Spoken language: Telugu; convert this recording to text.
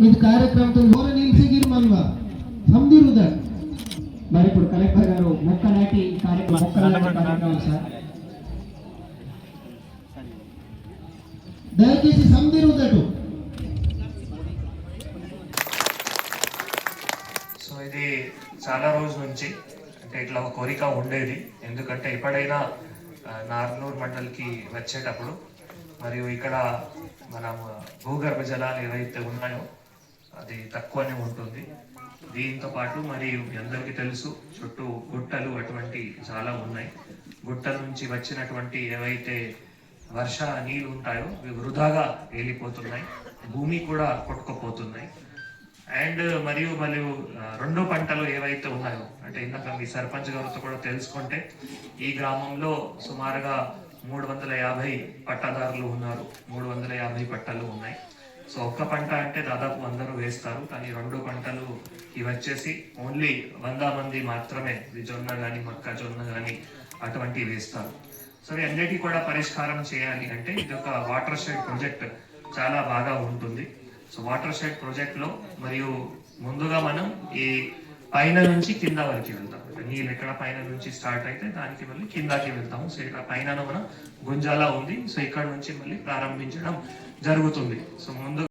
ఇది కార్యక్రమంతో మోర నిలిసిగిరి మల్వ సందిరుద మరి ఇప్పుడు కలెక్టర్ గారు మొక్క నాటి కార్యక్రమం సార్ దయచేసి సందిరుదటు. సో ఇది చాలా రోజుల నుంచి అంటే ఇట్లా ఒక కోరిక ఉండేది. ఎందుకంటే ఎప్పుడైనా నార్నూర్ మండల్కి వచ్చేటప్పుడు మరియు ఇక్కడ మనం భూగర్భ జలాలు ఏవైతే ఉన్నాయో అది తక్కువనే ఉంటుంది. దీంతో పాటు మరి అందరికీ తెలుసు చుట్టూ గుట్టలు అటువంటి చాలా ఉన్నాయి. గుట్టల నుంచి వచ్చినటువంటి ఏవైతే వర్ష నీళ్ళు ఉంటాయో ఇవి వృధాగా వెళ్ళిపోతున్నాయి, భూమి కూడా కొట్టుకుపోతున్నాయి. అండ్ మరియు రెండో పంటలు ఏవైతే ఉన్నాయో అంటే ఇందాక మీ సర్పంచ్ గారితో కూడా తెలుసుకుంటే ఈ గ్రామంలో సుమారుగా 350 పట్టాదారులు ఉన్నారు. 350 పట్టాలు ఉన్నాయి. సో ఒక్క పంట అంటే దాదాపు అందరూ వేస్తారు, కానీ రెండు పంటలు ఇవి వచ్చేసి ఓన్లీ 100 మంది మాత్రమే జొన్న కానీ మొక్కజొన్న కానీ అటువంటివి వేస్తారు. సో అన్నిటి కూడా పరిష్కారం చేయాలి అంటే ఇది ఒక వాటర్ షెడ్ ప్రాజెక్ట్ చాలా బాగా ఉంటుంది. సో వాటర్ షెడ్ ప్రాజెక్ట్ లో మరియు ముందుగా మనం ఈ పైన నుంచి కింద వరకు వెళ్తాం. నీళ్ళు ఎక్కడ పైన నుంచి స్టార్ట్ అయితే దానికి మళ్ళీ కిందకి వెళ్తాము. సో ఇక్కడ పైన మనం గుంజాలా ఉంది, సో ఇక్కడ నుంచి మళ్ళీ ప్రారంభించడం జరుగుతుంది. సో ముందు